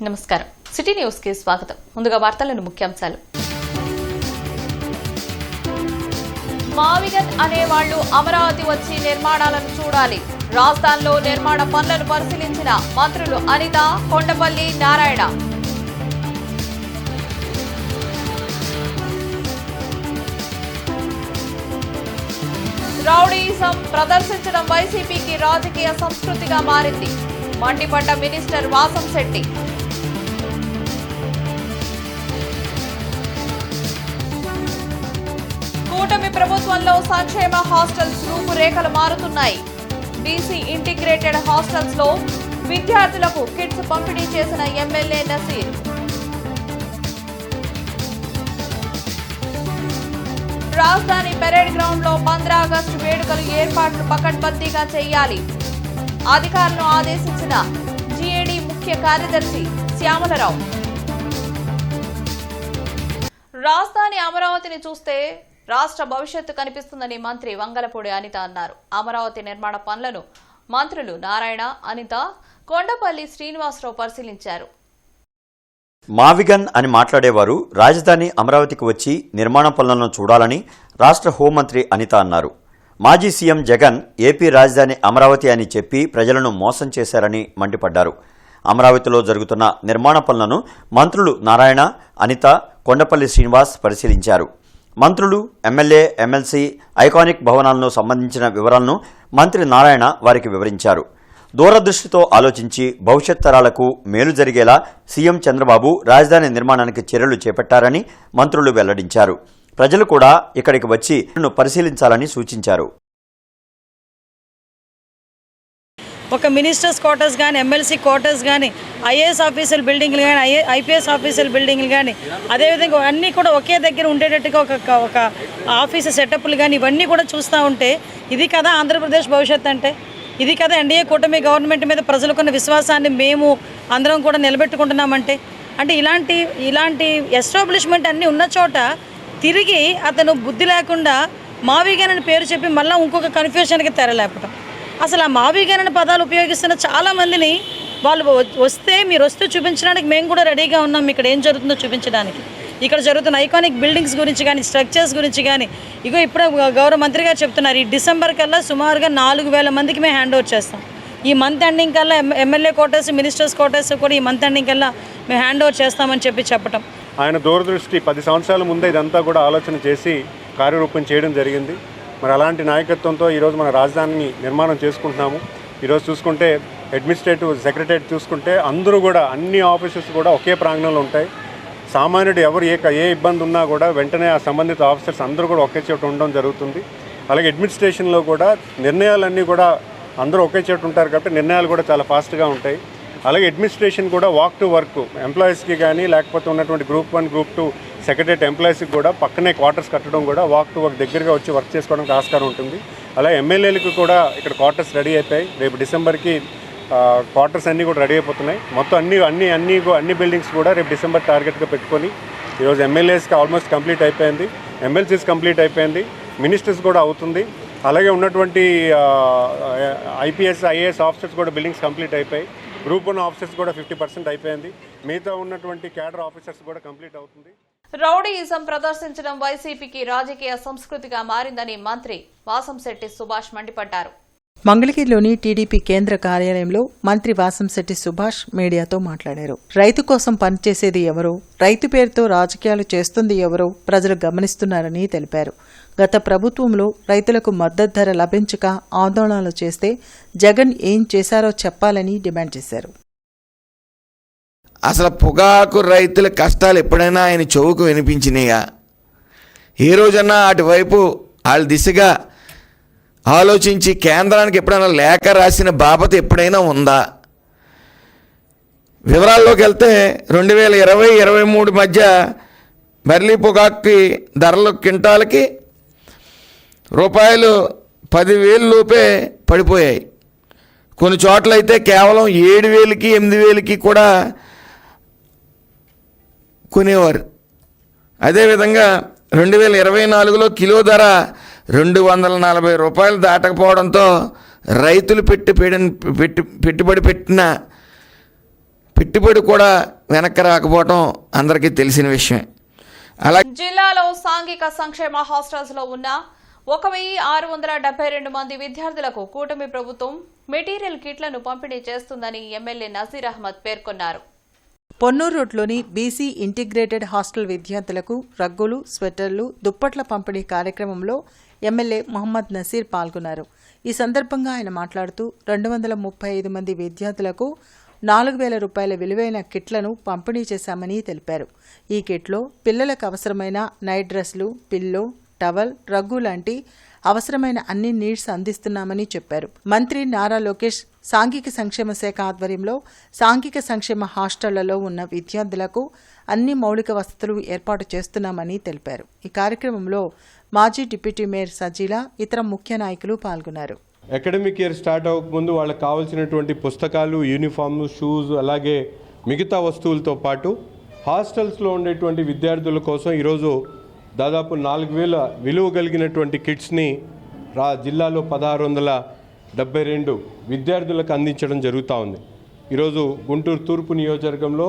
నమస్కారం. City news కి స్వాగతం. ముందుగా వార్తలను ముఖ్యాంశాలు. మావిగన్ అనేవాళ్లు అమరావతి వచ్చి నిర్మాణాలను చూడాలి. రాజధానిలో నిర్మాణ పనులను పరిశీలించిన మంత్రులు అనిత, కొండపల్లి, నారాయణ. రౌడీయిజం ప్రదర్శించడం వైసీపీకి రాజకీయ సంస్కృతిగా మారింది. మండిపడ్డ మినిస్టర్ వాసంశెట్టి. కూటమి ప్రభుత్వంలో సంక్షేమ హాస్టల్స్ రూపురేఖలు మారుతున్నాయి. బీసీ ఇంటిగ్రేటెడ్ హాస్టల్స్ లో విద్యార్థులకు కిట్స్ పంపిణీ చేసిన ఎమ్మెల్యే నసీర్. రాజధాని పెరేడ్ గ్రౌండ్ లో 15 ఆగస్టు వేడుకలు ఏర్పాట్లు పకడ్బందీగా చేయాలి. అధికారులను ఆదేశించిన జీఏడీ ముఖ్య కార్యదర్శి శ్యామలరావు. రాజధాని అమరావతిని చూస్తే రాష్ట్ర భవిష్యత్తు కనిపిస్తుందని మంత్రి వంగలపూడి అనిత అన్నారు. అమరావతి నిర్మాణ పనులను మంత్రులు నారాయణ, అనిత, కొండపల్లి శ్రీనివాసరావు పరిశీలించారు. మావిగన్ అని మాట్లాడేవారు రాజధాని అమరావతికి వచ్చి నిర్మాణ పనులను చూడాలని రాష్ట్ర హోంమంత్రి అనిత అన్నారు. మాజీ సీఎం జగన్ ఏపీ రాజధాని అమరావతి అని చెప్పి ప్రజలను మోసం చేశారని మండిపడ్డారు. అమరావతిలో జరుగుతున్న నిర్మాణ పనులను మంత్రులు నారాయణ, అనిత, కొండపల్లి శ్రీనివాస్ పరిశీలించారు. మంత్రులు, ఎమ్మెల్యే, ఎమ్మెల్సీ ఐకానిక్ భవనాలను సంబంధించిన వివరాలను మంత్రి నారాయణ వారికి వివరించారు. దూరదృష్టితో ఆలోచించి భవిష్యత్ తరాలకు మేలు జరిగేలా సీఎం చంద్రబాబు రాజధాని నిర్మాణానికి చర్యలు చేపట్టారని మంత్రులు వెల్లడించారు. ప్రజలు కూడా ఇక్కడికి వచ్చి పరిశీలించాలని సూచించారు. ఒక మినిస్టర్స్ క్వార్టర్స్ కానీ, ఎమ్మెల్సీ క్వార్టర్స్ కానీ, ఐఏఎస్ ఆఫీసర్ బిల్డింగ్లు కానీ, ఐపీఎస్ ఆఫీసర్ బిల్డింగ్లు కానీ, అదేవిధంగా అన్నీ కూడా ఒకే దగ్గర ఉండేటట్టుగా ఒక ఆఫీసు సెటప్లు కానీ ఇవన్నీ కూడా చూస్తూ ఉంటే ఇది కదా ఆంధ్రప్రదేశ్ భవిష్యత్ అంటే, ఇది కదా ఎన్డీఏ కూటమి గవర్నమెంట్ మీద ప్రజలకున్న విశ్వాసాన్ని మేము అందరం కూడా నిలబెట్టుకుంటున్నామంటే. అంటే ఇలాంటి ఎస్టాబ్లిష్మెంట్ అన్నీ ఉన్న చోట తిరిగి అతను బుద్ధి లేకుండా మావిగన్ అని పేరు చెప్పి మళ్ళీ ఇంకొక కన్ఫ్యూషన్కి తెరలేపటం. అసలు ఆ మావిగన్ అనే పదాలు ఉపయోగిస్తున్న చాలామందిని వాళ్ళు మీరు వస్తే చూపించడానికి మేము కూడా రెడీగా ఉన్నాం, ఇక్కడ ఏం జరుగుతుందో చూపించడానికి. ఇక్కడ జరుగుతున్న ఐకానిక్ బిల్డింగ్స్ గురించి కానీ, స్ట్రక్చర్స్ గురించి కానీ, ఇప్పుడు గౌరవ మంత్రి గారు చెప్తున్నారు, ఈ డిసెంబర్ కల్లా సుమారుగా 4000 మందికి మేము హ్యాండ్ ఓవర్ చేస్తాం. ఈ మంత్ ఎండింగ్ కల్లా ఎమ్మెల్యే క్వార్టర్స్, మినిస్టర్స్ క్వార్టర్స్ కూడా ఈ మంత్ ఎండింగ్ కల్లా మేము హ్యాండ్ ఓవర్ చేస్తామని చెప్పటం. ఆయన దూరదృష్టి 10 సంవత్సరాల ముందే ఇదంతా కూడా ఆలోచన చేసి కార్యరూపం చేయడం జరిగింది. మరి అలాంటి నాయకత్వంతో ఈరోజు మన రాజధానిని నిర్మాణం చేసుకుంటున్నాము. ఈరోజు చూసుకుంటే అడ్మినిస్ట్రేటివ్ సెక్రటరేట్ చూసుకుంటే అందరూ కూడా అన్ని ఆఫీసెస్ కూడా ఒకే ప్రాంగణంలో ఉంటాయి. సామాన్యుడు ఎవరు ఏ ఇబ్బంది ఉన్నా కూడా వెంటనే ఆ సంబంధిత ఆఫీసర్స్ అందరూ కూడా ఒకే చోట ఉండడం జరుగుతుంది. అలాగే అడ్మినిస్ట్రేషన్లో కూడా నిర్ణయాలన్నీ కూడా అందరూ ఒకే చోట ఉంటారు కాబట్టి నిర్ణయాలు కూడా చాలా ఫాస్ట్గా ఉంటాయి. అలాగే అడ్మినిస్ట్రేషన్ కూడా వాక్ టు వర్క్ ఎంప్లాయీస్కి కానీ, లేకపోతే ఉన్నటువంటి గ్రూప్ 1, గ్రూప్ 2 సెక్రటరేట్ ఎంప్లాయీస్కి కూడా పక్కనే క్వార్టర్స్ కట్టడం కూడా వాక్ టు వర్క్ దగ్గరగా వచ్చి వర్క్ చేసుకోవడానికి ఆస్కారం ఉంటుంది. అలాగే ఎమ్మెల్యేలకు కూడా ఇక్కడ క్వార్టర్స్ రెడీ అయిపోయాయి. రేపు డిసెంబర్కి క్వార్టర్స్ అన్నీ కూడా రెడీ అయిపోతున్నాయి. మొత్తం అన్ని బిల్డింగ్స్ కూడా రేపు డిసెంబర్ టార్గెట్గా పెట్టుకొని ఈరోజు ఎమ్మెల్యేస్కి ఆల్మోస్ట్ కంప్లీట్ అయిపోయింది, ఎమ్మెల్సీస్ కంప్లీట్ అయిపోయింది, మినిస్టర్స్ కూడా అవుతుంది. అలాగే ఉన్నటువంటి ఐపీఎస్, ఐఏఎస్ ఆఫీసర్స్ కూడా బిల్డింగ్స్ కంప్లీట్ అయిపోయాయి. గ్రూప్ 1 ఆఫీసర్స్ కూడా 50% అయిపోయింది. మిగతా ఉన్నటువంటి క్యాడర్ ఆఫీసర్స్ కూడా కంప్లీట్ అవుతుంది. రౌడీయిజం ప్రదర్శించడం వైసీపీకి రాజకీయ సంస్కృతిగా మారిందని మంత్రి వాసంశెట్టి సుభాష్ మండిపడ్డారు. మంగళగిరిలోని టీడీపీ కేంద్ర కార్యాలయంలో మంత్రి వాసంశెట్టి సుభాష్ మీడియాతో మాట్లాడారు. రైతు కోసం పనిచేసేది ఎవరో, రైతు పేరుతో రాజకీయాలు చేస్తుంది ఎవరో ప్రజలు గమనిస్తున్నారని తెలిపారు. గత ప్రభుత్వంలో రైతులకు మద్దతు ధర లభించక ఆందోళనలు చేస్తే జగన్ ఏం చేశారో చెప్పాలని డిమాండ్ చేశారు. అసలు పొగాకు రైతుల కష్టాలు ఎప్పుడైనా ఆయన చెవుకు వినిపించినాయా? ఏ రోజన్నా అటువైపు వాళ్ళ దిశగా ఆలోచించి కేంద్రానికి ఎప్పుడైనా లేఖ రాసిన బాపత ఎప్పుడైనా ఉందా? వివరాల్లోకి వెళ్తే 2020-23 మధ్య బర్లీ పొగాకుకి ధరలు క్వింటాలకి రూపాయలు 10,000 లోపే పడిపోయాయి. కొన్ని చోట్లయితే కేవలం 7,000కి 8,000కి కూడా కొనేవారు. అదేవిధంగా 2024లో కిలో ధర 240 రూపాయలు దాటకపోవడంతో రైతులు పెట్టుబడి పెట్టిన పెట్టుబడి కూడా వెనక్కి రాకపోవటం అందరికీ తెలిసిన విషయమే. అలా జిల్లాలో సాంఘిక సంక్షేమ హాస్టల్స్ లో ఉన్న 1672 మంది విద్యార్థులకు కూటమి ప్రభుత్వం మెటీరియల్ కిట్లను పంపిణీ చేస్తుందని ఎమ్మెల్యే నజీర్ అహ్మద్ పేర్కొన్నారు. పొన్నూరు రోడ్లోని బీసీ ఇంటిగ్రేటెడ్ హాస్టల్ విద్యార్థులకు రగ్గులు, స్వెటర్లు, దుప్పట్ల పంపిణీ కార్యక్రమంలో ఎమ్మెల్యే మొహమ్మద్ నసీర్ పాల్గొన్నారు. ఈ సందర్భంగా ఆయన మాట్లాడుతూ 235 మంది విద్యార్థులకు 4,000 రూపాయల విలువైన కిట్లను పంపిణీ చేశామని తెలిపారు. ఈ కిట్లో పిల్లలకు అవసరమైన నైట్ డ్రెస్లు, పిల్లో, టవల్, రగ్గు లాంటి అవసరమైన అన్ని నీడ్స్ అందిస్తున్నామని చెప్పారు. మంత్రి నారా లోకేష్ సాంఘిక సంక్షేమ శాఖ ఆధ్వర్యంలో సాంఘిక సంక్షేమ హాస్టళ్లలో ఉన్న విద్యార్థులకు అన్ని మౌలిక వసతులు ఏర్పాటు చేస్తున్నామని తెలిపారు. ఈ కార్యక్రమంలో మాజీ డిప్యూటీ మేయర్ సజీలా, ఇతర ముఖ్య నాయకులు పాల్గొన్నారు. అకాడమిక్ ఇయర్ స్టార్ట్ అవ్వకముందు వాళ్ళకి కావాల్సినటువంటి పుస్తకాలు, యూనిఫామ్, షూస్, అలాగే మిగతా వస్తువులతో పాటు హాస్టల్స్లో ఉండేటువంటి విద్యార్థుల కోసం ఈరోజు దాదాపు 4,000 విలువ కలిగినటువంటి కిట్స్ని జిల్లాలో 1,672 విద్యార్థులకు అందించడం జరుగుతూ ఉంది. ఈరోజు గుంటూరు తూర్పు నియోజకవర్గంలో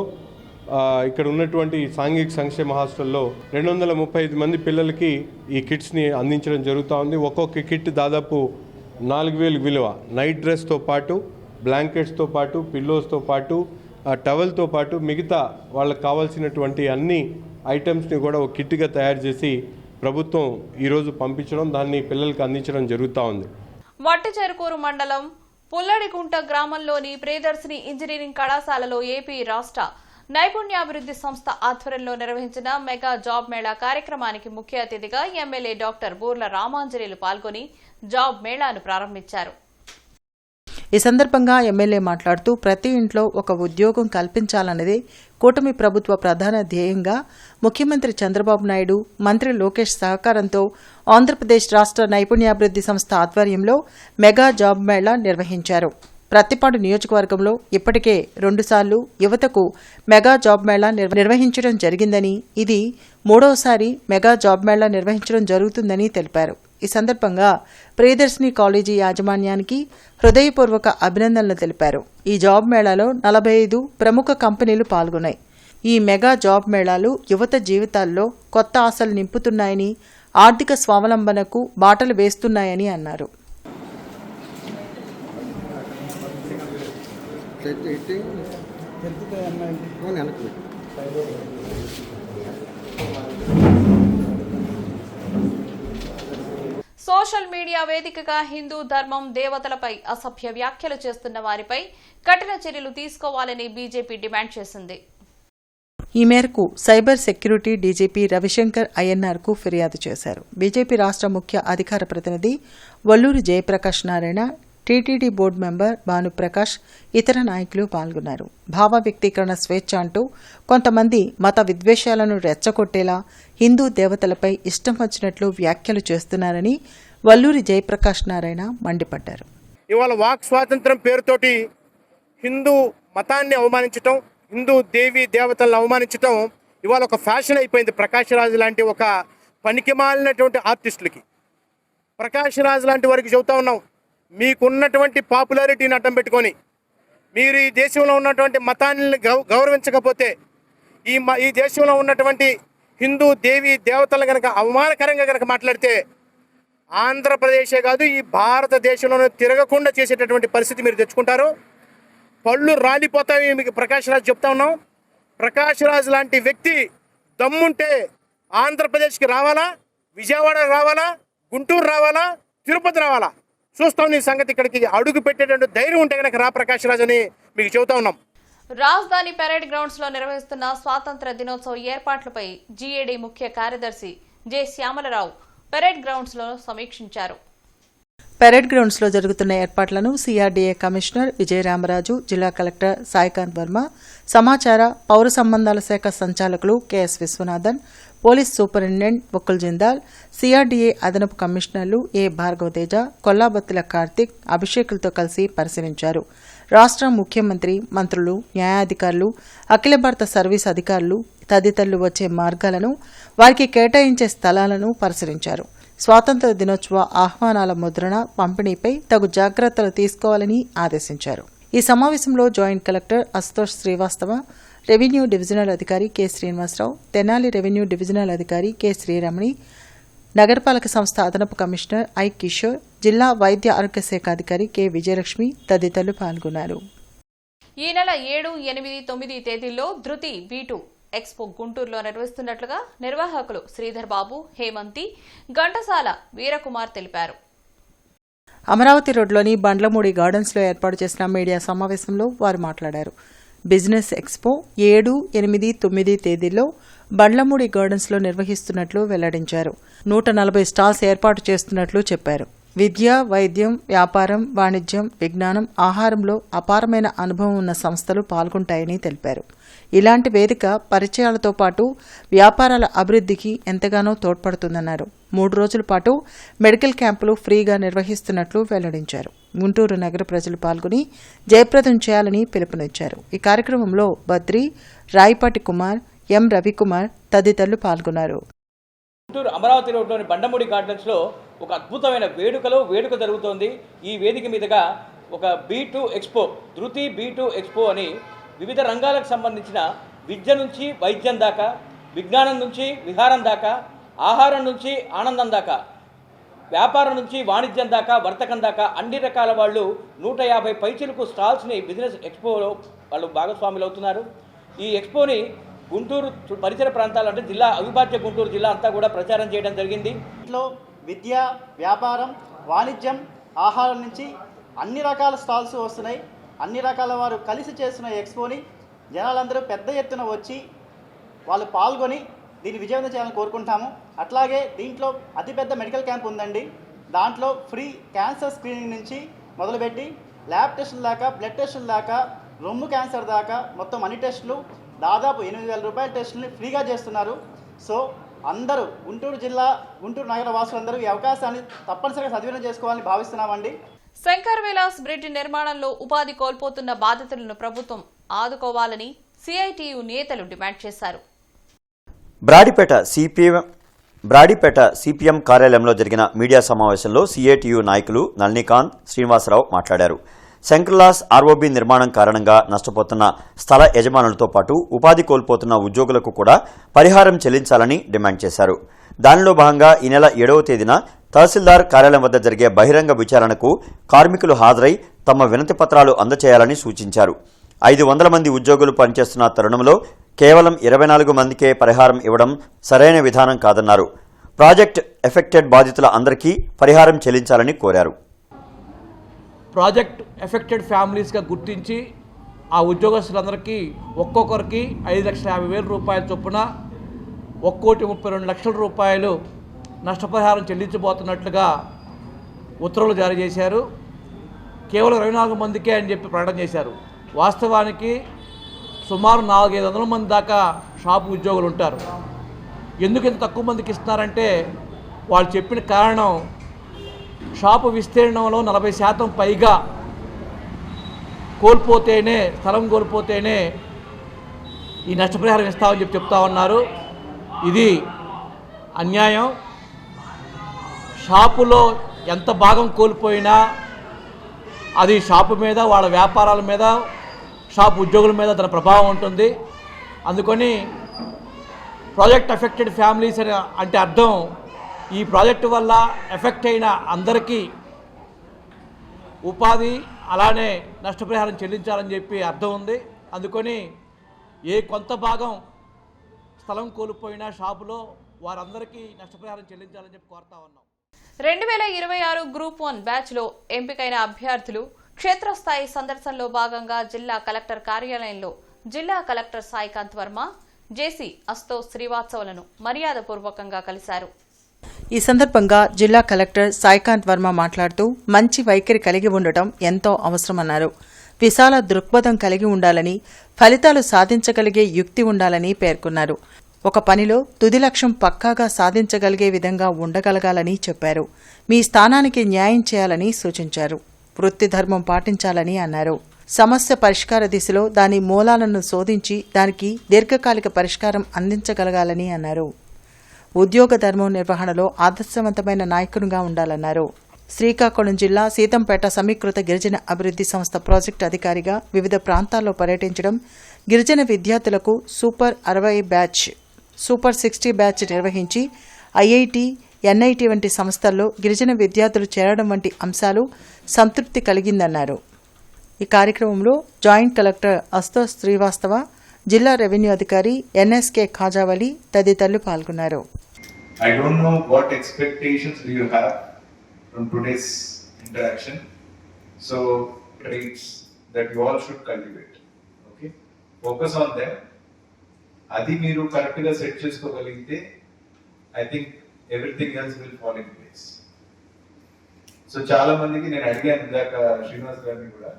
ఇక్కడ ఉన్నటువంటి సాంఘిక సంక్షేమ హాస్టల్లో 235 మంది పిల్లలకి ఈ కిట్స్ని అందించడం జరుగుతూ ఉంది. ఒక్కొక్క కిట్ దాదాపు 4,000 విలువ. నైట్ డ్రెస్తో పాటు, బ్లాంకెట్స్తో పాటు, పిల్లోస్తో పాటు, టవల్తో పాటు మిగతా వాళ్ళకి కావాల్సినటువంటి అన్ని ఐటమ్స్ని కూడా ఒక కిట్గా తయారు చేసి ప్రభుత్వం ఈరోజు పంపించడం, దాన్ని పిల్లలకు అందించడం జరుగుతూ ఉంది. వట్టిచెరుకూరు మండలం పుల్లడిగుంట గ్రామంలోని ప్రియదర్శిని ఇంజనీరింగ్ కళాశాలలో ఏపీ రాష్ట్ర నైపుణ్యాభివృద్ధి సంస్థ ఆధ్వర్యంలో నిర్వహించిన మెగా జాబ్ మేళా కార్యక్రమానికి ముఖ్య అతిథిగా ఎమ్మెల్యే డాక్టర్ బూర్ల రామాంజనేయులు పాల్గొని జాబ్ మేళాను ప్రారంభించారు. ఈ సందర్భంగా ఎమ్మెల్యే మాట్లాడుతూ ప్రతి ఇంట్లో ఒక ఉద్యోగం కల్పించాలన్నదే కూటమి ప్రభుత్వ ప్రధాన ధ్యేయంగా ముఖ్యమంత్రి చంద్రబాబు నాయుడు, మంత్రి లోకేష్ సహకారంతో ఆంధ్రప్రదేశ్ రాష్ట్ర నైపుణ్యాభివృద్ధి సంస్థ ఆధ్వర్యంలో మెగా జాబ్ మేళా నిర్వహించారు. ప్రత్తిపాడు నియోజకవర్గంలో ఇప్పటికే 2 సార్లు యువతకు మెగా జాబ్ మేళా నిర్వహించడం జరిగిందని, ఇది 3వసారి మెగా జాబ్ మేళా నిర్వహించడం జరుగుతుందని తెలిపారు. ఈ సందర్భంగా ప్రియదర్శిని కాలేజీ యాజమాన్యానికి హృదయపూర్వక అభినందనలు తెలిపారు. ఈ జాబ్ మేళాలో 45 ప్రముఖ కంపెనీలు పాల్గొన్నాయి. ఈ మెగా జాబ్ మేళాలు యువత జీవితాల్లో కొత్త ఆశలు నింపుతున్నాయని, ఆర్థిక స్వావలంబనకు బాటలు వేస్తున్నాయని అన్నారు. సోషల్ మీడియా వేదికగా హిందూ ధర్మం, దేవతలపై అసభ్య వ్యాఖ్యలు చేస్తున్న వారిపై కఠిన చర్యలు తీసుకోవాలని బీజేపీ డిమాండ్ చేసింది. ఈ మేరకు సైబర్ సెక్యూరిటీ డీజీపీ రవిశంకర్ అయ్యన్నార్కు ఫిర్యాదు చేశారు. బీజేపీ రాష్ట్ర ముఖ్య అధికార ప్రతినిధి Valluri Jayaprakash Narayana, TTD board member Bhanuprakash, ఇతర నాయకులు పాల్గొన్నారు. భావ వ్యక్తీకరణ స్వేచ్ఛ అంటూ కొంతమంది మత విద్వేషాలను రెచ్చగొట్టేలా హిందూ దేవతలపై ఇష్టం వచ్చినట్లు వ్యాఖ్యలు చేస్తున్నారని వల్లూరి జయప్రకాష్ నారాయణ మండిపడ్డారు. ఇవాళ వాక్ స్వాతంత్రం పేరుతోటి హిందూ మతాన్ని అవమానించటం, హిందూ దేవి దేవతలను అవమానించటం ఇవాళ ఒక ఫ్యాషన్ అయిపోయింది. ప్రకాష్ రాజ్ లాంటి ఒక పనికిమాలినటువంటి ఆర్టిస్టులకి, ప్రకాష్ రాజ్ లాంటి వారికి చెబుతా ఉన్నాం, మీకున్నటువంటి పాపులారిటీని అడ్డం పెట్టుకొని మీరు ఈ దేశంలో ఉన్నటువంటి మతాన్ని గౌరవించకపోతే, ఈ దేశంలో ఉన్నటువంటి హిందూ దేవి దేవతలను కనుక అవమానకరంగా కనుక మాట్లాడితే ఆంధ్రప్రదేశే కాదు ఈ భారతదేశంలోనే తిరగకుండా చేసేటటువంటి పరిస్థితి మీరు తెచ్చుకుంటారు. పళ్ళు రాలిపోతాయి. మీకు ప్రకాష్ రాజ్ చెప్తా ఉన్నాం. ప్రకాష్ రాజ్ లాంటి వ్యక్తి దమ్ముంటే ఆంధ్రప్రదేశ్కి రావాలా, విజయవాడ రావాలా, గుంటూరు రావాలా, తిరుపతి రావాలా, చూస్తాం నీ సంగతి. ఇక్కడికి అడుగు పెట్టేటువంటి ధైర్యం ఉంటే కనుక రా ప్రకాష్ రాజ్ అని మీకు చెబుతా ఉన్నాం. రాజధాని పెరేడ్ గ్రౌండ్స్ లో నిర్వహిస్తున్న స్వాతంత్ర దినోత్సవ ఏర్పాట్లపై జీఏడీ ముఖ్య కార్యదర్శి జె శ్యామలరావు పెరేడ్ గ్రౌండ్స్ లో సమీక్షించారు. పెరేడ్ గ్రౌండ్స్ లో జరుగుతున్న ఏర్పాట్లను సిఆర్డీఏ కమిషనర్ విజయరామరాజు, జిల్లా కలెక్టర్ సాయికాంత్ వర్మ, సమాచార పౌర సంబంధాల శాఖ సంచాలకులు K S Viswanathan, police superintendent Mukul Jindal, CRDA అదనపు కమిషనర్లు ఏ భార్గవతేజ, కొల్లాబత్తుల కార్తిక్, అభిషేకులతో కలిసి పరిశీలించారు. రాష్ట్ర ముఖ్యమంత్రి, మంత్రులు, న్యాయాధికారులు, అఖిల భారత సర్వీస్ అధికారులు తదితరులు వచ్చే మార్గాలను, వారికి కేటాయించే స్థలాలను పరిశీలించారు. స్వాతంత్ర దినోత్సవ ఆహ్వానాల ముద్రణ, పంపిణీపై తగు జాగ్రత్తలు తీసుకోవాలని ఆదేశించారు. ఈ సమావేశంలో joint collector Ashutosh Srivastava, revenue divisional అధికారి K Srinivasarao, Tenali revenue divisional అధికారి కె శ్రీరమణి, నగరపాలక సంస్థ అదనపు కమిషనర్ ఐ కిషోర్, జిల్లా వైద్య ఆరోగ్య శాఖ అధికారి కె విజయలక్ష్మి తదితరులు పాల్గొన్నారు. ఈ నెల 7, 8, 9 తేదీల్లో ధృతి B2 ఎక్స్పో గుంటూరులో నిర్వహిస్తున్నట్లుగా నిర్వాహకులు శ్రీధర్ బాబు, హేమంతి, ఘంటసాల వీరకుమార్ తెలిపారు. అమరావతి రోడ్లోని బండ్లమూడి గార్డెన్స్లో ఏర్పాటు చేసిన మీడియా సమావేశంలో వారు మాట్లాడారు. బిజినెస్ ఎక్స్పో 7, 8, 9 తేదీల్లో బండ్లమూడి గార్డెన్స్లో నిర్వహిస్తున్నట్లు వెల్లడించారు. 140 స్టాల్స్ ఏర్పాటు చేస్తున్నట్లు చెప్పారు. విద్య, వైద్యం, వ్యాపారం, వాణిజ్యం, విజ్ఞానం, ఆహారంలో అపారమైన అనుభవం ఉన్న సంస్థలు పాల్గొంటాయని తెలిపారు. ఇలాంటి వేదిక పరిచయాలతో పాటు వ్యాపారాల అభివృద్ధికి ఎంతగానో తోడ్పడుతుందన్నారు. 3 రోజుల పాటు మెడికల్ క్యాంపులు ఫ్రీగా నిర్వహిస్తున్నట్లు వెల్లడించారు. గుంటూరు నగర ప్రజలు పాల్గొని జయప్రదం చేయాలని పిలుపునిచ్చారు. ఈ కార్యక్రమంలో బద్రి, రాయపాటి కుమార్, ఎం రవికుమార్ తదితరులు పాల్గొన్నారు. గుంటూరు అమరావతి రోడ్లోని బండమూడి గార్డెన్స్లో ఒక అద్భుతమైన వేడుక జరుగుతోంది. ఈ వేదిక మీదుగా ఒక B2 ఎక్స్పో, ధృతి B2 ఎక్స్పో అని వివిధ రంగాలకు సంబంధించిన విద్య నుంచి వైద్యం దాకా, విజ్ఞానం నుంచి విహారం దాకా, ఆహారం నుంచి ఆనందం దాకా, వ్యాపారం నుంచి వాణిజ్యం దాకా, వర్తకం దాకా అన్ని రకాల వాళ్ళు 150 పైచిలకు స్టాల్స్ని బిజినెస్ ఎక్స్పోలో వాళ్ళు భాగస్వాములు అవుతున్నారు. ఈ ఎక్స్పోని గుంటూరు పరిసర ప్రాంతాలు అంటే జిల్లా అవిభాజ్య గుంటూరు జిల్లా అంతా కూడా ప్రచారం చేయడం జరిగింది. ఇంట్లో విద్య, వ్యాపారం, వాణిజ్యం, ఆహారం నుంచి అన్ని రకాల స్టాల్స్ వస్తున్నాయి. అన్ని రకాల వారు కలిసి చేస్తున్న ఎక్స్పోని జనాలందరూ పెద్ద ఎత్తున వచ్చి వాళ్ళు పాల్గొని దీన్ని విజయవంతం చేయాలని కోరుకుంటాము. అట్లాగే దీంట్లో అతిపెద్ద మెడికల్ క్యాంప్ ఉందండి. దాంట్లో ఫ్రీ క్యాన్సర్ స్క్రీనింగ్ నుంచి మొదలుపెట్టి ల్యాబ్ టెస్టుల దాకా, బ్లడ్ టెస్టుల దాకా, రొమ్ము క్యాన్సర్ దాకా మొత్తం అన్ని టెస్టులు దాదాపు 8,000 రూపాయల టెస్టులని ఫ్రీగా చేస్తున్నారు. సో అందరూ గుంటూరు జిల్లా, గుంటూరు నగర వాసులందరూ ఈ అవకాశాన్ని తప్పనిసరిగా సద్వినియోగం చేసుకోవాలని భావిస్తున్నామండి. శంకర్ విలాస్ బ్రిడ్జ్ నిర్మాణంలో ఉపాధి కోల్పోతున్న బాధితులను ప్రభుత్వం ఆదుకోవాలని సిఐటియు నేతలు డిమాండ్ చేశారు. బ్రాడీపేట సిపిఎం కార్యాలయంలో జరిగిన మీడియా సమావేశంలో సిఐటియు నాయకులు నళినీకాంత్, శ్రీనివాసరావు మాట్లాడారు. శంకర్లాస్ ఆర్ఓబీ నిర్మాణం కారణంగా నష్టపోతున్న స్థల యజమానులతో పాటు ఉపాధి కోల్పోతున్న ఉద్యోగులకు కూడా పరిహారం చెల్లించాలని డిమాండ్ చేశారు. దానిలో భాగంగా ఈ నెల 7వ తేదీన తహసీల్దార్ కార్యాలయం వద్ద జరిగే బహిరంగ విచారణకు కార్మికులు హాజరై తమ వినతి పత్రాలు అందజేయాలని సూచించారు. 500 మంది ఉద్యోగులు పనిచేస్తున్న తరుణంలో కేవలం 24 మందికే పరిహారం ఇవ్వడం సరైన విధానం కాదన్నారు. ప్రాజెక్ట్ ఎఫెక్టెడ్ బాధితుల అందరికీ పరిహారం చెల్లించాలని కోరారు. ప్రాజెక్ట్ ఎఫెక్టెడ్ ఫ్యామిలీస్గా గుర్తించి ఆ ఉద్యోగస్తులందరికీ ఒక్కొక్కరికి 5,50,000 రూపాయల చొప్పున 1,32,00,000 రూపాయలు నష్టపరిహారం చెల్లించబోతున్నట్లుగా ఉత్తర్వులు జారీ చేశారు. కేవలం 24 మందికే అని చెప్పి ప్రకటన చేశారు. వాస్తవానికి సుమారు 400-500 మంది దాకా షాపు ఉద్యోగులు ఉంటారు. ఎందుకు ఇంత తక్కువ మందికి ఇస్తున్నారంటే వాళ్ళు చెప్పిన కారణం షాపు విస్తీర్ణంలో 40% పైగా స్థలం కోల్పోతేనే ఈ నష్టపరిహారం ఇస్తామని చెప్తా ఉన్నారు. ఇది అన్యాయం. షాపులో ఎంత భాగం కోల్పోయినా అది షాపు మీద, వాళ్ళ వ్యాపారాల మీద, షాపు ఉద్యోగుల మీద దాని ప్రభావం ఉంటుంది. అందుకని ప్రాజెక్ట్ ఎఫెక్టెడ్ ఫ్యామిలీస్ అంటే అర్థం ఈ ప్రాజెక్టు వల్ల ఎఫెక్ట్ అయిన అందరికీ ఉపాధి అలానే నష్టపరిహారం చెల్లించాలని చెప్పి అర్థం ఉంది. అందుకని కొంత భాగం స్థలం కోల్పోయిన షాపులో వారందరికీ నష్టపరిహారం చెల్లించాలని చెప్పి కోరుతా ఉన్నాం. 2026 గ్రూప్ 1 బ్యాచ్లో ఎంపికైన అభ్యర్థులు క్షేత్రస్థాయి సందర్శనలో భాగంగా జిల్లా కలెక్టర్ కార్యాలయంలో జిల్లా కలెక్టర్ సాయికాంత్ వర్మ, జేసీ అశుతోష్ శ్రీవాత్సవలను మర్యాదపూర్వకంగా కలిశారు. ఈ సందర్భంగా జిల్లా కలెక్టర్ సాయికాంత్ వర్మ మాట్లాడుతూ మంచి వైఖరి కలిగి ఉండటం ఎంతో అవసరమన్నారు. విశాల దృక్పథం కలిగి ఉండాలని, ఫలితాలు సాధించగలిగే యుక్తి ఉండాలని పేర్కొన్నారు. ఒక పనిలో తుది లక్ష్యం పక్కాగా సాధించగలిగే విధంగా ఉండగలగాలని చెప్పారు. మీ స్థానానికి న్యాయం చేయాలని సూచించారు. వృత్తి ధర్మం పాటించాలని అన్నారు. సమస్య పరిష్కార దిశలో దాని మూలాలను శోధించి దానికి దీర్ఘకాలిక పరిష్కారం అందించగలగాలని అన్నారు. ఉద్యోగ ధర్మం నిర్వహణలో ఆదర్శవంతమైన నాయకునిగా ఉండాలన్నారు. శ్రీకాకుళం జిల్లా సీతంపేట సమీకృత గిరిజన అభివృద్ధి సంస్థ ప్రాజెక్టు అధికారిగా వివిధ ప్రాంతాల్లో పర్యటించడం, గిరిజన విద్యార్థులకు సూపర్ 60 బ్యాచ్, సూపర్ 60 బ్యాచ్ నిర్వహించి ఐఐటి, ఎన్ఐటి వంటి సంస్థల్లో గిరిజన విద్యార్థులు చేరడం వంటి అంశాలు సంతృప్తి కలిగిందన్నారు. ఈ కార్యక్రమంలో జాయింట్ కలెక్టర్ అస్తోష్ శ్రీవాస్తవ, జిల్లా రెవెన్యూ అధికారి ఎన్ఎస్కే ఖాజావలి తదితరులు పాల్గొన్నారు. I don't know what expectations do you have from today's interaction. So traits that you all should cultivate. Okay? Focus on them. Adi meeru correct ga set chesukogalite, I think everything else will fall in place. So chaala mandiki nenu adiganu indaka Srinivas garni kuda,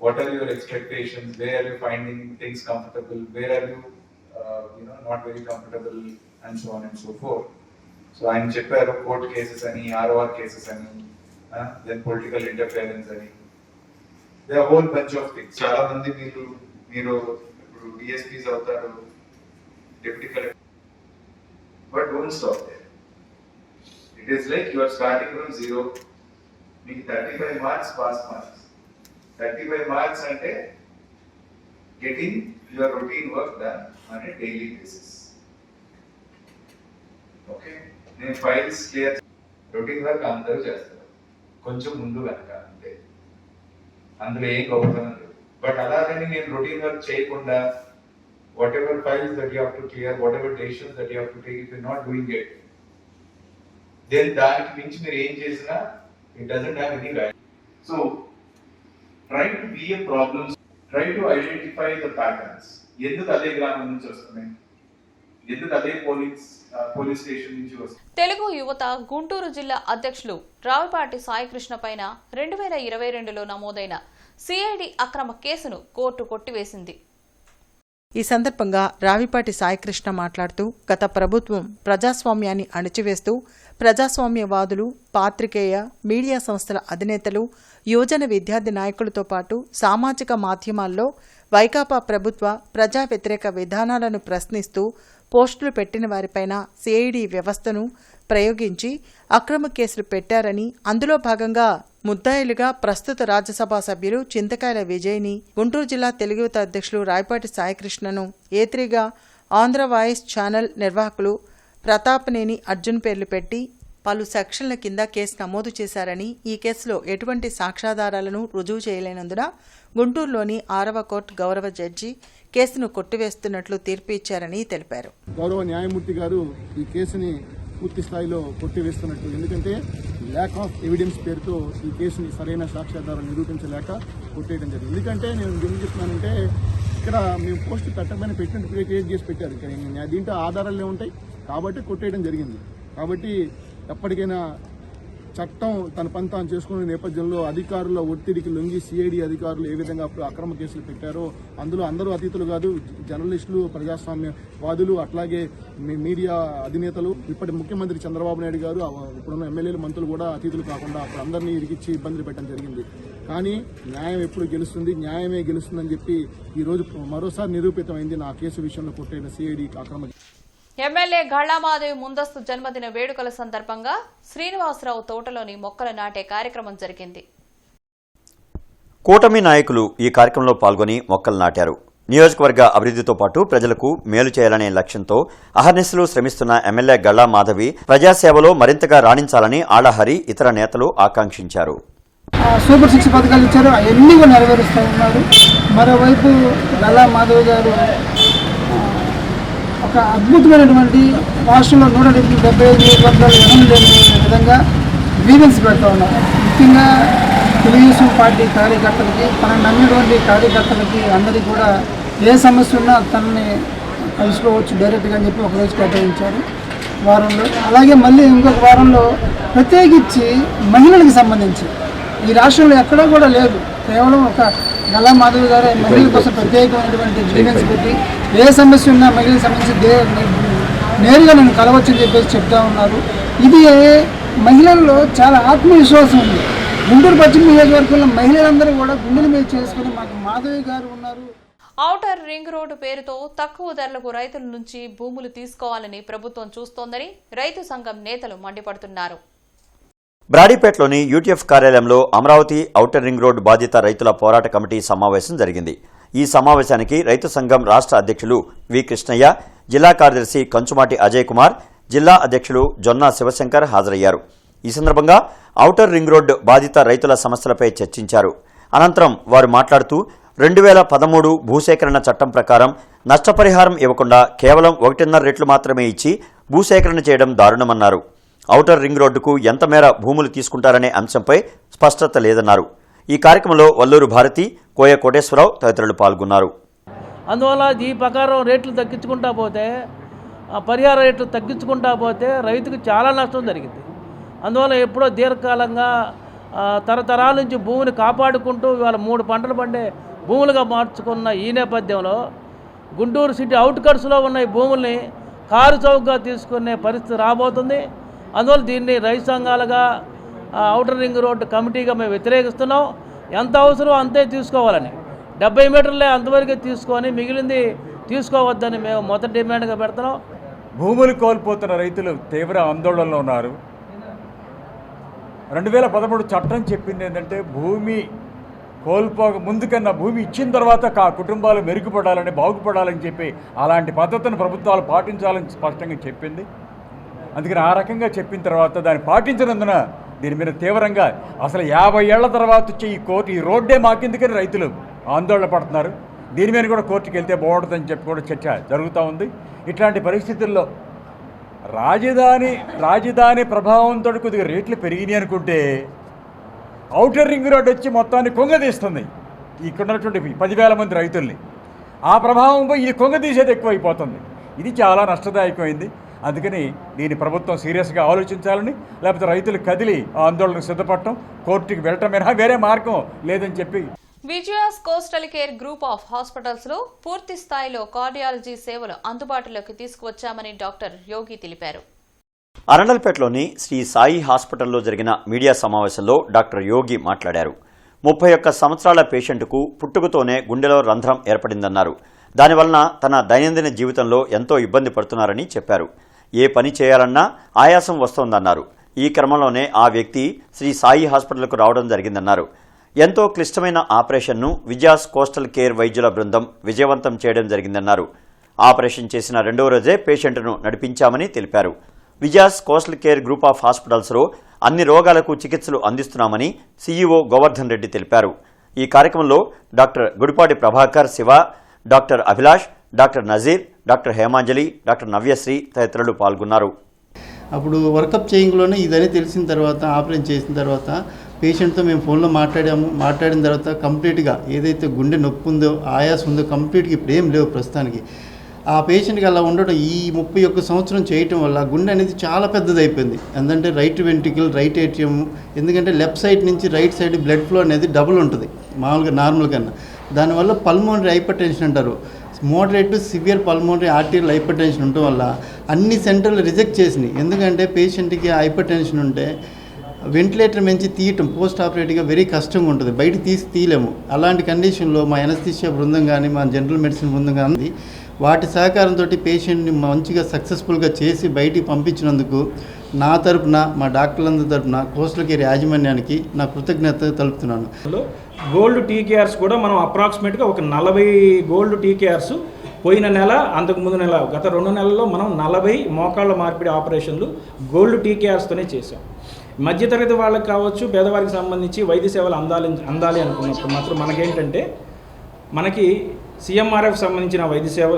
what are your expectations, where are you finding things comfortable, where are you not very comfortable, and so on and so forth. So I am చెప్పారు court cases అని, ROR cases అని, then political interference అని, they are whole bunch of things. చాలా మంది మీరు ఇప్పుడు DSPs అవుతారు, deputy collector, but don't stop there. It is like you are starting from zero. మీకు 35 మార్క్స్ పాస్ మార్క్స్. 35 మార్క్స్ అంటే getting your routine work done on a daily basis. Okay, నేను files clear, routine work అందరూ చేస్తారు, కొంచెం ముందు వెనక అంతే, అందులో ఏం గొప్పతనం లేదు. బట్ అలాగని నేను రొటీన్ వర్క్ చేయకుండా whatever files that you have to clear, whatever decisions that you have to take, if you not doing it, then దానికి మించి మీరు ఏం చేసినా it doesn't have any value. So try to be a problems, try to identify the patterns. ఎందుకు అదే గ్రామం నుంచి వస్తున్నాయి, ఎందుకు అదే పోలీస్ స్టేషన్ నుంచి వస్తుంది. తెలుగు యువత గుంటూరు జిల్లా అధ్యక్షులు రావిపాటి సాయికృష్ణ పైన 2022లో నమోదైన సిఐడి అక్రమ కేసును కోర్టు కొట్టివేసింది. ఈ సందర్భంగా రావిపాటి సాయికృష్ణ మాట్లాడుతూ, గత ప్రభుత్వం ప్రజాస్వామ్యాన్ని అణచివేస్తూ ప్రజాస్వామ్యవాదులు, పాత్రికేయ, మీడియా సంస్థల అధినేతలు, యువజన విద్యార్థి నాయకులతో పాటు సామాజిక మాధ్యమాల్లో వైకాపా ప్రభుత్వ ప్రజా వ్యతిరేక విధానాలను ప్రశ్నిస్తూ పోస్టులు పెట్టిన వారిపైన సిఐడి వ్యవస్థను ప్రయోగించి అక్రమ కేసులు పెట్టారని, అందులో భాగంగా ముద్దాయిలుగా ప్రస్తుత రాజ్యసభ సభ్యులు చింతకాయల విజయ్ని, గుంటూరు జిల్లా తెలుగు యువత అధ్యక్షులు రాయపాటి సాయికృష్ణను, ఏత్రిగా ఆంధ్ర వాయిస్ ఛానల్ నిర్వాహకులు ప్రతాపనేని అర్జున్ పేర్లు పెట్టి పలు సెక్షన్ల కింద కేసు నమోదు చేశారని, ఈ కేసులో ఎటువంటి సాక్ష్యాధారాలను రుజువు చేయలేనందున గుంటూరులోని 6వ కోర్టు గౌరవ జడ్జి కేసును కొట్టివేస్తున్నట్లు తీర్పు ఇచ్చారని తెలిపారు. గౌరవ న్యాయమూర్తి గారు ఈ కేసుని పూర్తి స్థాయిలో కొట్టివేస్తున్నట్టు, ఎందుకంటే ల్యాక్ ఆఫ్ ఎవిడెన్స్ పేరుతో ఈ కేసుని సరైన సాక్ష్యాధారాలు నిరూపించలేక కొట్టేయడం జరిగింది. ఎందుకంటే నేను ఏం చెప్తున్నానంటే, ఇక్కడ మేము పోస్ట్ పెట్టకపోయినా పెట్టినట్టు క్రియేట్ చేసి పెట్టారు, దీంట్లో ఆధారాలే ఉంటాయి కాబట్టి కొట్టేయడం జరిగింది. కాబట్టి ఎప్పటికైనా చట్టం తన పని తాను చేసుకునే నేపథ్యంలో అధికారుల ఒత్తిడికి లొంగి సిఐడి అధికారులు ఏ విధంగా అక్రమ కేసులు పెట్టారో, అందులో అందరూ అతీతులు కాదు, జర్నలిస్టులు, ప్రజాస్వామ్యవాదులు, అట్లాగే మీడియా అధినేతలు, ఇప్పటి ముఖ్యమంత్రి చంద్రబాబు నాయుడు గారు, ఇప్పుడున్న ఎమ్మెల్యేలు, మంత్రులు కూడా అతీతులు కాకుండా అప్పుడు అందరినీ ఇరికిచ్చి ఇబ్బందులు పెట్టడం జరిగింది. కానీ న్యాయం ఎప్పుడు గెలుస్తుంది, న్యాయమే గెలుస్తుందని చెప్పి ఈరోజు మరోసారి నిరూపితమైంది నా కేసు విషయంలో కొట్టైన సిఐడి అక్రమ. ఎమ్మెల్యే గళ్లామాదేవి ముందస్తు జన్మదిన వేడుకల సందర్భంగా శ్రీనివాసరావు తోటలోని మొక్కలు నాటే కార్యక్రమం జరిగింది. కూటమి నాయకులు ఈ కార్యక్రమంలో పాల్గొని మొక్కలు నాటారు. నియోజకవర్గ అభివృద్ధితో పాటు ప్రజలకు మేలు చేయాలనే లక్ష్యంతో అహర్నిశలు శ్రమిస్తున్న ఎమ్మెల్యే గళ్లా మాధవి ప్రజాసేవలో మరింతగా రాణించాలని ఆళ్లహరి, ఇతర నేతలు ఆకాంక్షించారు. సూపర్ 6 పథకాలు ఇచ్చారు, అవన్నీ కూడా నెరవేరుస్తూ ఉన్నారు. మరోవైపు గళ్లా మాధవి గారు ఒక అద్భుతమైనటువంటి రాష్ట్రంలో 175 నియోజకవర్గాలు ఎవరు లేని విధంగా గ్రీవెన్స్ పెడతా ఉన్నారు. ముఖ్యంగా తెలుగుదేశం పార్టీ కార్యకర్తలకి, తనను నమ్మినటువంటి కార్యకర్తలకి అందరికీ కూడా ఏ సమస్య ఉన్నా తనని కలుసుకోవచ్చు డైరెక్ట్గా అని చెప్పి ఒకరోజు కేటాయించారు వారంలో. అలాగే మళ్ళీ ఇంకొక వారంలో ప్రత్యేకించి మహిళలకు సంబంధించి ఈ రాష్ట్రంలో ఎక్కడా కూడా లేదు, కేవలం ఒక గల్లా మాధవి గారు మహిళల కోసం ప్రత్యేకమైనటువంటి గ్రీవెన్స్ పెట్టి ఏ సమస్య ఉన్నా మహిళలకు సంబంధించి నేరుగా నేను కలవచ్చని చెప్పేసి చెప్తా ఉన్నారు. ఇది మహిళల్లో చాలా ఆత్మవిశ్వాసం ఉంది. గుంటూరు పశ్చిమ నియోజకవర్గంలో మహిళలందరూ కూడా గుండెల మీద చేసుకుని మాకు మాధవి గారు ఉన్నారు. ఔటర్ రింగ్ రోడ్డు పేరుతో తక్కువ ధరలకు రైతుల నుంచి భూములు తీసుకోవాలని ప్రభుత్వం చూస్తోందని రైతు సంఘం నేతలు మండిపడుతున్నారు. బ్రాడీపేటలోని యూటీఎఫ్ కార్యాలయంలో అమరావతి ఔటర్ రింగ్ రోడ్డు బాధిత రైతుల పోరాట కమిటీ సమావేశం జరిగింది. ఈ సమావేశానికి రైతు సంఘం రాష్ట్ర అధ్యక్షులు వి కృష్ణయ్య, జిల్లా కార్యదర్శి కంచుమాటి అజయ్ కుమార్, జిల్లా అధ్యక్షులు జొన్నా శివశంకర్ హాజరయ్యారు. ఈ సందర్భంగా ఔటర్ రింగ్ రోడ్డు బాధిత రైతుల సమస్యలపై చర్చించారు. అనంతరం వారు మాట్లాడుతూ 2013 భూసేకరణ చట్టం ప్రకారం నష్టపరిహారం ఇవ్వకుండా కేవలం 1.5 రెట్లు మాత్రమే ఇచ్చి భూసేకరణ చేయడం దారుణమన్నారు. ఔటర్ రింగ్ రోడ్డుకు ఎంత మేర భూములు తీసుకుంటారనే అంశంపై స్పష్టత లేదన్నారు. ఈ కార్యక్రమంలో వల్లూరు భారతి, కోయ కోటేశ్వరరావు తదితరులు పాల్గొన్నారు. అందువల్ల ఈ ప్రకారం రేట్లు తగ్గించుకుంటా పోతే, పరిహార రేట్లు తగ్గించుకుంటా పోతే రైతుకు చాలా నష్టం జరిగింది. అందువల్ల ఎప్పుడో దీర్ఘకాలంగా తరతరాల నుంచి భూమిని కాపాడుకుంటూ ఇవాళ 3 పంటలు పండే భూములుగా మార్చుకున్న ఈ నేపథ్యంలో గుంటూరు సిటీ అవుట్కట్స్లో ఉన్న ఈ భూముల్ని కారు చౌకగా తీసుకునే పరిస్థితి రాబోతుంది. అందువల్ల దీన్ని రైతు సంఘాలుగా ఔటర్ రింగ్ రోడ్డు కమిటీగా మేము వ్యతిరేకిస్తున్నాం. ఎంత అవసరం అంతే తీసుకోవాలని, 70 మీటర్లే అంతవరకే తీసుకొని మిగిలింది తీసుకోవద్దని మేము మొదటి డిమాండ్గా పెడుతున్నాం. భూములు కోల్పోతున్న రైతులు తీవ్ర ఆందోళనలో ఉన్నారు. 2013 చట్టం చెప్పింది ఏంటంటే భూమి కోల్పోక ముందు కన్నా భూమి ఇచ్చిన తర్వాత కుటుంబాలు మెరుగుపడాలని, బాగుపడాలని చెప్పి అలాంటి పద్ధతిని ప్రభుత్వాలు పాటించాలని స్పష్టంగా చెప్పింది. అందుకని ఆ రకంగా చెప్పిన తర్వాత దాన్ని పాటించినందున దీని మీద తీవ్రంగా అసలు 50 ఏళ్ల తర్వాత వచ్చే ఈ రోడ్డే మాకెందుకని రైతులు ఆందోళన పడుతున్నారు. దీని మీద కూడా కోర్టుకు వెళ్తే బాగుంటుందని చెప్పి కూడా చర్చ జరుగుతూ ఉంది. ఇట్లాంటి పరిస్థితుల్లో రాజధాని ప్రభావంతో కొద్దిగా రేట్లు పెరిగినాయి అనుకుంటే ఔటర్ రింగ్ రోడ్ వచ్చి మొత్తాన్ని కొంగదీస్తుంది. ఇక్కడ ఉన్నటువంటి 10,000 మంది రైతుల్ని ఆ ప్రభావంపై ఇది కొంగదీసేది ఎక్కువైపోతుంది. ఇది చాలా నష్టదాయకమైంది. అందుకని దీన్ని ప్రభుత్వం సీరియస్గా ఆలోచించాలని, లేకపోతే రైతులు కదిలి ఆందోళనకు సిద్ధపడటం, కోర్టుకి వెళ్ళటం మినహా వేరే మార్గం లేదని చెప్పి Vijaya's coastal care group of hospitals లో పూర్తి స్థాయిలో కార్డియాలజీ సేవలు అందుబాటులోకి తీసుకువచ్చామని డాక్టర్ యోగి తెలిపారు. అరండల్పేటలోని శ్రీ సాయి హాస్పిటల్లో జరిగిన మీడియా సమావేశంలో డాక్టర్ యోగి మాట్లాడారు. 31 సంవత్సరాల పేషెంట్కు పుట్టుకతోనే గుండెలో రంధ్రం ఏర్పడిందన్నారు. దానివలన తన దైనందిన జీవితంలో ఎంతో ఇబ్బంది పడుతున్నారని చెప్పారు. ఏ పని చేయాలన్నా ఆయాసం వస్తోందన్నారు. ఈ క్రమంలోనే ఆ వ్యక్తి శ్రీ సాయి హాస్పిటల్కు రావడం జరిగిందన్నారు. ఎంతో క్లిష్టమైన ఆపరేషన్ను విజయాస్ కోస్టల్ కేర్ వైద్యుల బృందం విజయవంతం చేయడం జరిగిందన్నారు. ఆపరేషన్ చేసిన 2వ రోజే పేషెంట్ను నడిపించామని తెలిపారు. Vijaya's coastal care group of హాస్పిటల్స్లో అన్ని రోగాలకు చికిత్సలు అందిస్తున్నామని సీఈఓ గోవర్ధన్ రెడ్డి తెలిపారు. ఈ కార్యక్రమంలో doctor Gudipati Prabhakar Siva, doctor Abhilash, doctor Nazir, doctor Hemanjali, doctor Navyasri తదితరులు పాల్గొన్నారు. అప్పుడు వర్కప్ చేయింగ్లోనే ఇదని తెలిసిన తర్వాత, ఆపరేషన్ చేసిన తర్వాత పేషెంట్తో మేము ఫోన్లో మాట్లాడిన తర్వాత కంప్లీట్గా ఏదైతే గుండె నొప్పి ఉందో, ఆయాసం ఉందో కంప్లీట్గా ఇప్పుడు ఏం లేవు ప్రస్తుతానికి. ఆ పేషెంట్కి అలా ఉండడం ఈ 31 సంవత్సరం చేయటం వల్ల గుండె అనేది చాలా పెద్దది అయిపోయింది. ఎందుకంటే రైట్ వెంట్రికల్, రైట్ ఏట్రియం, ఎందుకంటే లెఫ్ట్ సైడ్ నుంచి రైట్ సైడ్ బ్లడ్ ఫ్లో అనేది డబుల్ ఉంటుంది మామూలుగా నార్మల్ కన్నా. దానివల్ల పల్మోనరీ హైపర్ టెన్షన్ అంటారు. Moderate to severe pulmonary arterial hyper tension ఉండటం వల్ల అన్ని సెంటర్లు రిజెక్ట్ చేసినాయి. ఎందుకంటే పేషెంట్కి హైపర్ టెన్షన్ ఉంటే వెంటిలేటర్ నుంచి తీయటం పోస్ట్ ఆపరేటివ్గా వెరీ కష్టంగా ఉంటుంది, బయట తీయలేము. అలాంటి కండిషన్లో మా ఎనస్థీషియా బృందం కానీ, మా జనరల్ మెడిసిన్ బృందం కానీ వాటి సహకారంతో పేషెంట్ని మంచిగా సక్సెస్ఫుల్గా చేసి బయటికి పంపించినందుకు నా తరపున, మా డాక్టర్లందరి తరపున కోస్టల్ కేర్ యాజమాన్యానికి నా కృతజ్ఞత తెలుపుతున్నాను. గోల్డ్ టీకేఆర్స్ కూడా మనం అప్రాక్సిమేట్గా ఒక 40 గోల్డ్ టీకేఆర్స్ పోయిన నెల, అంతకుముందు నెల, గత 2 నెలల్లో మనం 40 మోకాళ్ళ మార్పిడి ఆపరేషన్లు గోల్డ్ టీకేఆర్స్తోనే చేసాం. మధ్యతరగతి వాళ్ళకి కావచ్చు, పేదవారికి సంబంధించి వైద్య సేవలు అందాలి అనుకున్నప్పుడు మాత్రం మనకేంటంటే మనకి సీఎంఆర్ఎఫ్ సంబంధించిన వైద్య సేవ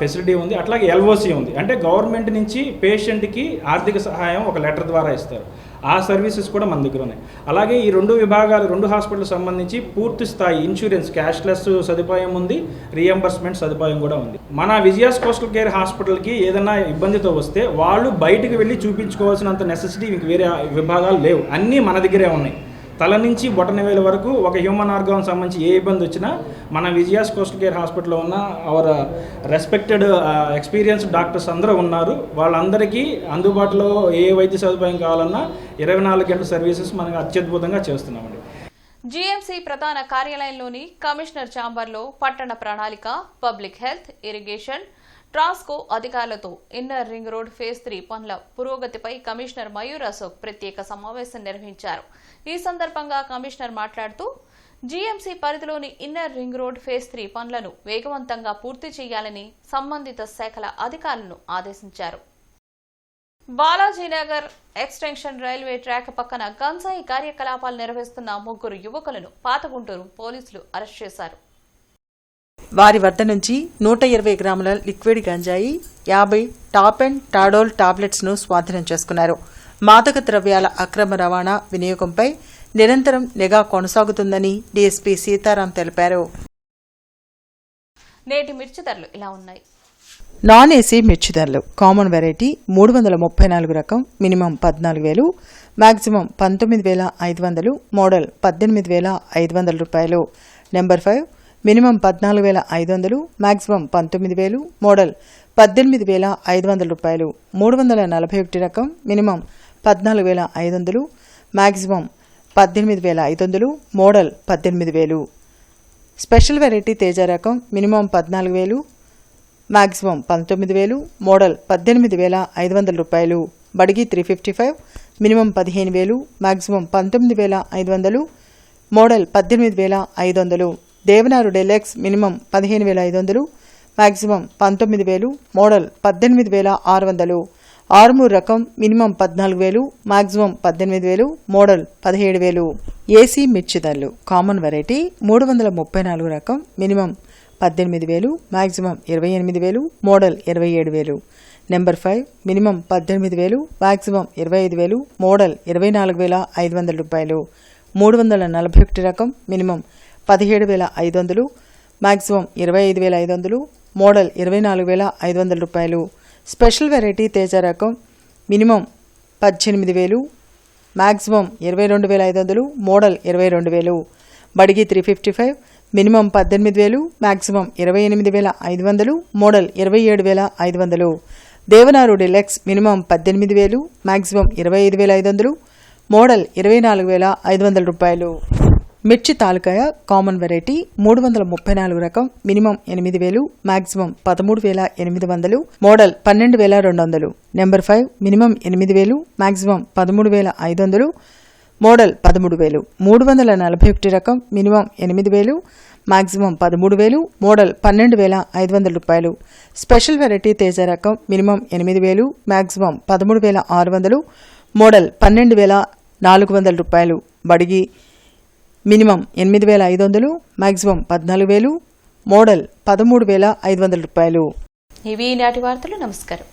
ఫెసిలిటీ ఉంది, అట్లాగే ఎల్ఓసి ఉంది. అంటే గవర్నమెంట్ నుంచి పేషెంట్కి ఆర్థిక సహాయం ఒక లెటర్ ద్వారా ఇస్తారు. ఆ సర్వీసెస్ కూడా మన దగ్గర ఉన్నాయి. అలాగే ఈ 2 విభాగాలు, 2 హాస్పిటల్ సంబంధించి పూర్తి స్థాయి ఇన్సూరెన్స్, క్యాష్లెస్ సదుపాయం ఉంది, రీఎంబర్స్మెంట్ సదుపాయం కూడా ఉంది. మన విజయాస్ కోస్టల్ కేర్ హాస్పిటల్కి ఏదైనా ఇబ్బందితో వస్తే వాళ్ళు బయటికి వెళ్ళి చూపించుకోవాల్సినంత నెసెసిటీ ఇంక వేరే విభాగాలు లేవు, అన్నీ మన దగ్గరే ఉన్నాయి. తల నుంచి బొటనవేలు వరకు ఒక హ్యూమన్ ఆర్గాన్ సంబంధించి ఏ ఇబ్బంది వచ్చినా మన విజయాస్ కోస్టల్ కేర్ హాస్పిటల్లో ఉన్న అవర్ రెస్పెక్టెడ్ ఎక్స్పీరియన్స్డ్ డాక్టర్స్ అందరూ ఉన్నారు. వాళ్ళందరికీ అందుబాటులో ఏ వైద్య సదుపాయం కావాలన్నా 24 గంటల సర్వీసెస్ మనకు అత్యద్భుతంగా చేస్తున్నామండి. జీఎంసీ ప్రధాన కార్యాలయంలోని కమిషనర్ ఛాంబర్లో పట్టణ ప్రణాళిక, పబ్లిక్ హెల్త్, ఇరిగేషన్, ట్రాన్స్కో అధికారులతో ఇన్నర్ రింగ్ రోడ్ ఫేజ్ 3 పనుల పురోగతిపై కమిషనర్ మయూర్ అశోక్ ప్రత్యేక సమావేశం నిర్వహించారు. ఈ సందర్భంగా కమిషనర్ మాట్లాడుతూ జీఎంసీ పరిధిలోని ఇన్నర్ రింగ్ రోడ్ ఫేజ్ 3 పనులను వేగవంతంగా పూర్తి చేయాలని సంబంధిత శాఖల అధికారులను ఆదేశించారు. బాలాజీనగర్ ఎక్స్టెన్షన్ రైల్వే ట్రాక్ పక్కన గంజాయి కార్యకలాపాలు నిర్వహిస్తున్న 3 యువకులను పాతగుంటూరు పోలీసులు అరెస్ట్ చేశారు. వారి వద్ద నుంచి 120 గ్రాముల లిక్విడ్ గంజాయి, 50 టాప్ అండ్ టాడోల్ టాబ్లెట్స్ను స్వాధీనం చేసుకున్నారు. మాదక ద్రవ్యాల అక్రమ రవాణా వినియోగంపై నిరంతరం నిఘా కొనసాగుతుందని డీఎస్పీ సీతారాం తెలిపారు. నేటి మిర్చి ధరలు ఇలా ఉన్నాయి. నాన్ ఏసీ మిర్చి ధరలు కామన్ వెరైటీ 334 రకం మినిమం 14,000, మాక్సిమం 19,500, మోడల్ 18,500 రూపాయలు. నెంబర్ 5 మినిమం 14,500, మాక్సిమం 19,000, మోడల్ 18,500 రూపాయలు. 341 రకం minimum 14,500, maximum 18,500, model 18,000. Special variety Teja రకం మినిమం 14,000, మాక్సిమం 19,000, మోడల్ 18,500 రూపాయలు. Byadgi 355 minimum 15,000, maximum 19,500, model 18,500. Devanur deluxe minimum 15,500, maximum 19,000, model 18,600. Armoor రకం మినిమం 14,000, మాక్సిమం 18,000, మోడల్ 17,000. ఏసీ మిర్చి ధరలు కామన్ వెరైటీ 334 రకం minimum 18,000, maximum 28,000, model 27,000. Number 5 minimum 18,000, maximum 25,000, model 24,500 రూపాయలు. 341 రకం మినిమం 17,500, మాక్సిమం 25,500, మోడల్ 24,500 రూపాయలు. Special variety Teja రకం minimum 18,000, maximum 22,500, model 22,000. Byadgi 355 minimum 18,000, maximum 28,500, model 27,500. Devanur deluxe minimum 18,000, maximum 25,500, model 24,500 రూపాయలు. మిర్చి తాలకాయ కామన్ వెరైటీ 334 రకం minimum 8,000, maximum 13,800, model 12,200. Number 5 minimum 8,000, maximum 13,500, model 13,000. 341 రకం minimum 8,000, maximum 13,000, model 12,500 రూపాయలు. స్పెషల్ వెరైటీ తేజ రకం మినిమం 8,000, మాక్సిమం 13,600, మోడల్ 12,400 రూపాయలు. బడిగి మినిమం 8,500, మాక్సిమం 14,000, మోడల్ 13,500 రూపాయలు. ఇవి నాటి వార్తలు. నమస్కారం.